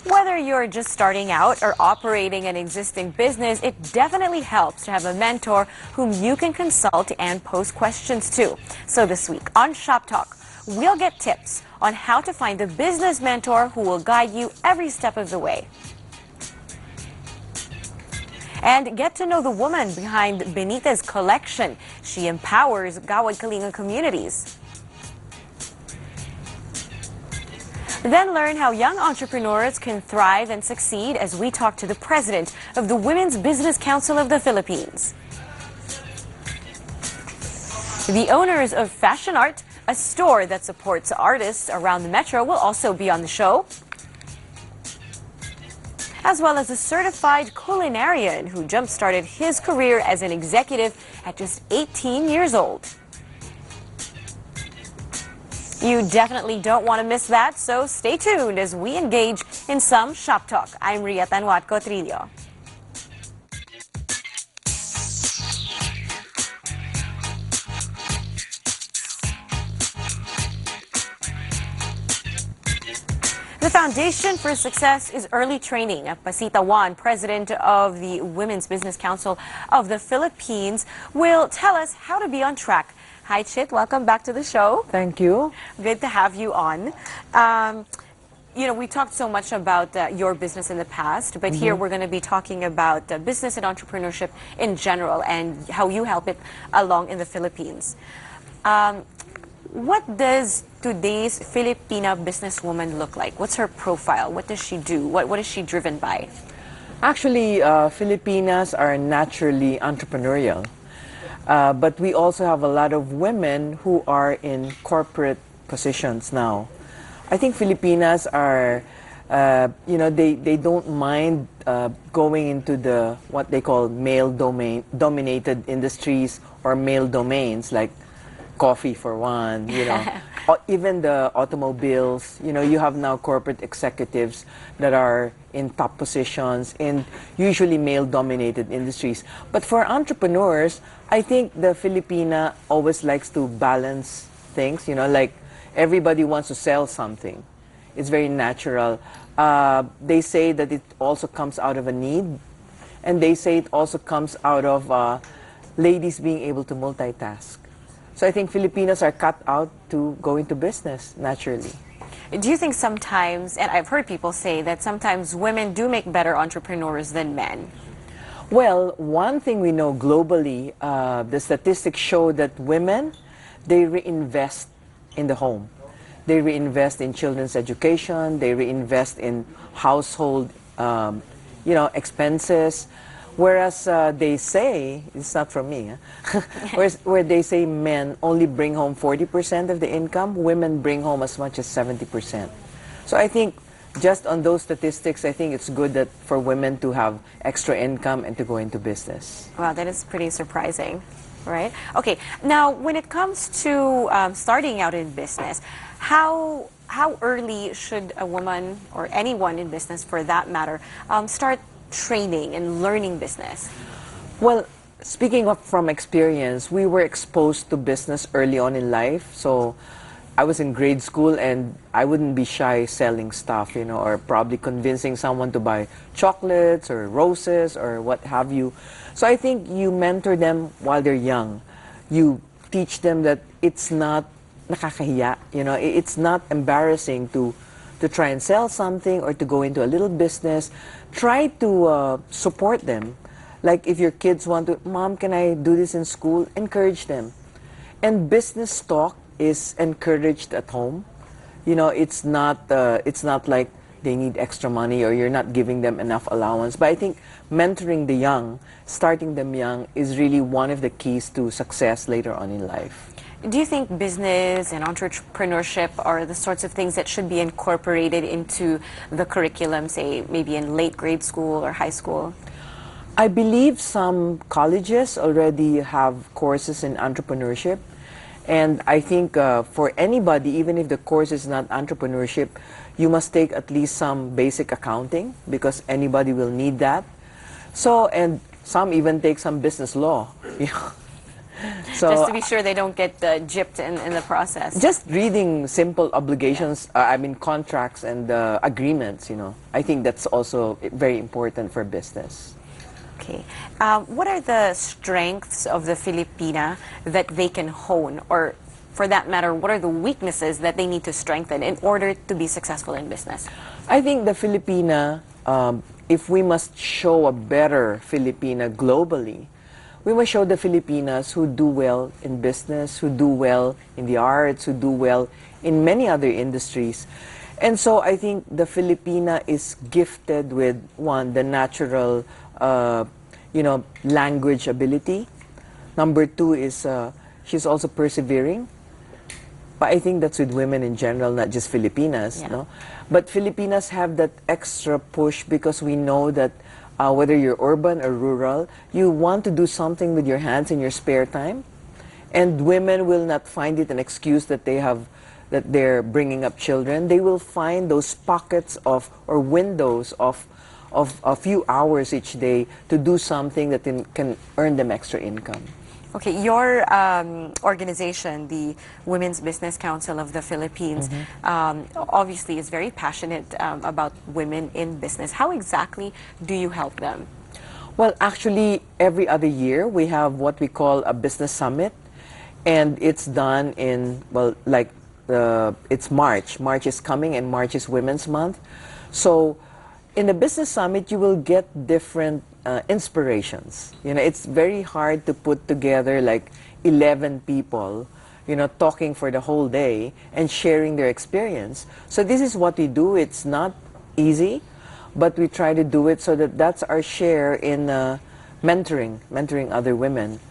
Whether you're just starting out or operating an existing business, it definitely helps to have a mentor whom you can consult and pose questions to. So this week on Shop Talk, we'll get tips on how to find a business mentor who will guide you every step of the way. And get to know the woman behind Benitez Collection. She empowers Gawad Kalinga communities. Then learn how young entrepreneurs can thrive and succeed as we talk to the president of the Women's Business Council of the Philippines. The owners of Fashion Art, a store that supports artists around the metro, will also be on the show, as well as a certified culinarian who jump-started his career as an executive at just 18 years old. You definitely don't want to miss that, so stay tuned as we engage in some Shop Talk. I'm Ria Tanwat Cotrillo. The foundation for success is early training. Pacita Juan, president of the Women's Business Council of the Philippines, will tell us how to be on track. Hi, Chit. Welcome back to the show. Thank you. Good to have you on. We talked so much about your business in the past, but here we're going to be talking about business and entrepreneurship in general and how you help it along in the Philippines. What does today's Filipina businesswoman look like? What's her profile? What does she do? What is she driven by? Actually, Filipinas are naturally entrepreneurial. But we also have a lot of women who are in corporate positions now. I think Filipinas are, they don't mind going into what they call male-dominated industries or male domains, like coffee for one, or even the automobiles. You have now corporate executives that are in top positions in usually male-dominated industries. But for entrepreneurs, I think the Filipina always likes to balance things, like everybody wants to sell something. It's very natural. They say that it also comes out of a need, and they say it also comes out of ladies being able to multitask. So I think Filipinos are cut out to go into business naturally. Do you think sometimes, and I've heard people say that sometimes women do make better entrepreneurs than men? Well, one thing we know globally, the statistics show that women, they reinvest in the home. They reinvest in children's education. They reinvest in household, expenses. Whereas they say, it's not from me, where they say men only bring home 40% of the income, women bring home as much as 70%. So I think just on those statistics, I think it's good that for women to have extra income and to go into business. Wow, that is pretty surprising, right? Okay, now when it comes to starting out in business, how early should a woman, or anyone in business for that matter, start training and learning business? Well, speaking from experience, we were exposed to business early on in life. So I was in grade school and I wouldn't be shy selling stuff, or probably convincing someone to buy chocolates or roses or what have you. So I think you mentor them while they're young. You teach them that it's not nakakahiya, it's not embarrassing to try and sell something or to go into a little business. Try to support them. Like if your kids want to, Mom, can I do this in school? Encourage them. And business talk is encouraged at home. It's not like they need extra money or you're not giving them enough allowance. But I think mentoring the young, starting them young, is really one of the keys to success later on in life. Do you think business and entrepreneurship are the sorts of things that should be incorporated into the curriculum, say maybe in late grade school or high school? I believe some colleges already have courses in entrepreneurship. And I think for anybody, even if the course is not entrepreneurship, you must take at least some basic accounting because anybody will need that. So, and some even take some business law. So Just to be sure they don't get gypped in the process. just reading simple obligations, I mean contracts and agreements, I think that's also very important for business. Okay. What are the strengths of the Filipina that they can hone, or for that matter, what are the weaknesses that they need to strengthen in order to be successful in business? I think the Filipina, if we must show a better Filipina globally, we must show the Filipinas who do well in business, who do well in the arts, who do well in many other industries. And so I think the Filipina is gifted with, one, the natural, language ability. Number two is she's also persevering. But I think that's with women in general, not just Filipinas. Yeah. No? But Filipinas have that extra push because we know that whether you're urban or rural, you want to do something with your hands in your spare time. And women will not find it an excuse that they're bringing up children. They will find those pockets of, or windows of a few hours each day to do something that can earn them extra income. Okay, your organization, the Women's Business Council of the Philippines, obviously is very passionate about women in business. How exactly do you help them? Well, actually, every other year we have what we call a business summit, and it's done in, it's March. March is coming, and March is Women's Month. So in the business summit, you will get different inspirations. It's very hard to put together like 11 people, talking for the whole day and sharing their experience. So this is what we do. It's not easy, but we try to do it so that that's our share in mentoring other women.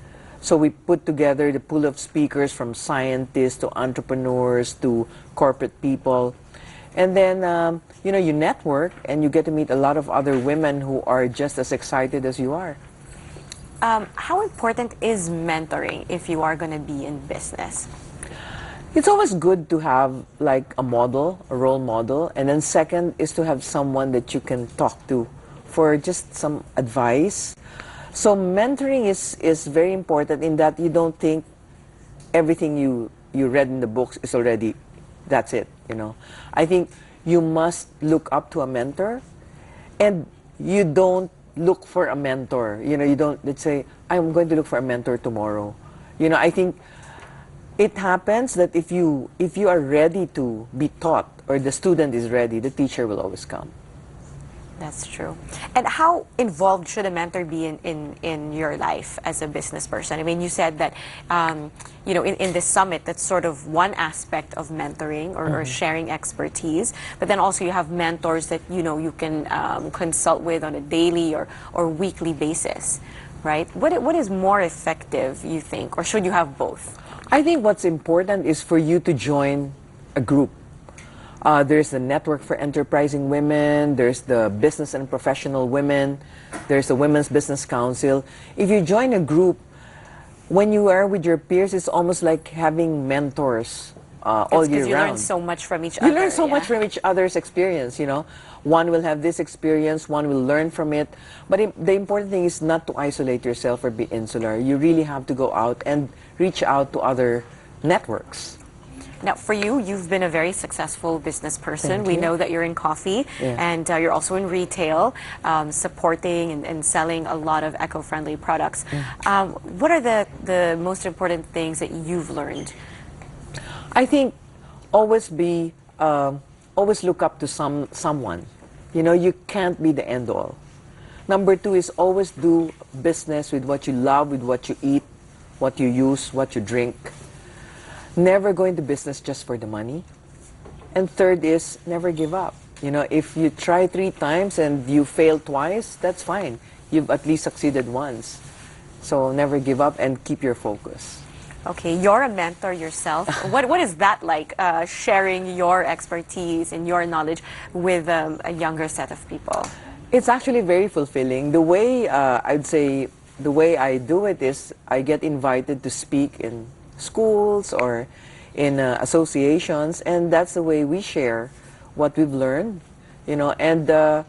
So we put together the pool of speakers from scientists to entrepreneurs to corporate people. And then, you network and you get to meet a lot of other women who are just as excited as you are. How important is mentoring if you are going to be in business? It's always good to have like a model, a role model. And then second is to have someone that you can talk to for just some advice. So mentoring is very important in that you don't think everything you read in the books is already, that's it, I think you must look up to a mentor, and you don't look for a mentor. You don't, let's say, I'm going to look for a mentor tomorrow. I think it happens that if you are ready to be taught, or the student is ready, the teacher will always come. That's true. And how involved should a mentor be in your life as a business person? I mean, you said that, in this summit, that's sort of one aspect of mentoring or sharing expertise. But then also you have mentors that, you can consult with on a daily or weekly basis, right? What is more effective, you think? Or should you have both? I think what's important is for you to join a group. There's the Network for Enterprising Women, there's the Business and Professional Women, there's the Women's Business Council. If you join a group, when you are with your peers, it's almost like having mentors all year round. Because you learn so much from each other. You learn so much from each other's experience, One will have this experience, one will learn from it. But the important thing is not to isolate yourself or be insular. You really have to go out and reach out to other networks. Now, for you, you've been a very successful business person. Thank We you. know that you're in coffee, and you're also in retail, supporting and selling a lot of eco-friendly products. What are the most important things that you've learned? I think always look up to someone. You can't be the end all. Number two is always do business with what you love, with what you eat, what you use, what you drink. Never go into business just for the money. And third is never give up. If you try 3 times and you fail twice, that's fine. You've at least succeeded once. So never give up and keep your focus. Okay, you're a mentor yourself. What is that like, sharing your expertise and your knowledge with a younger set of people? It's actually very fulfilling. The way the way I do it is I get invited to speak in schools or in associations, and that's the way we share what we've learned, and the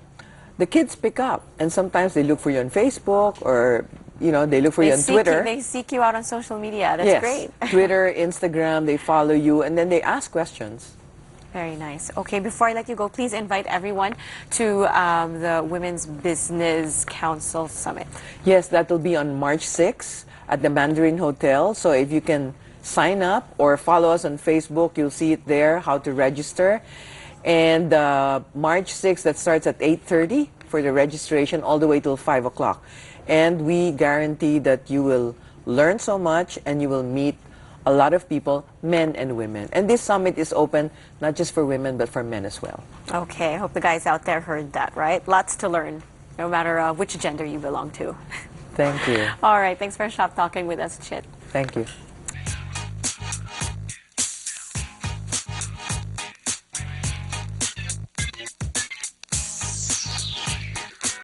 kids pick up, and sometimes they look for you on Facebook or they look for you on Twitter. They seek you out on social media. That's Yes, great. Twitter, Instagram, they follow you, and then they ask questions. Very nice. Okay, before I let you go, please invite everyone to the Women's Business Council Summit. Yes, that will be on March 6th at the Mandarin Hotel. So if you can sign up or follow us on Facebook, you'll see it there, how to register. And March 6th, that starts at 8:30 for the registration all the way till 5 o'clock. And we guarantee that you will learn so much and you will meet a lot of people, men and women. And this summit is open not just for women, but for men as well. Okay, I hope the guys out there heard that, right? Lots to learn, no matter which gender you belong to. Thank you. All right, thanks for shop talking with us, Chit. Thank you.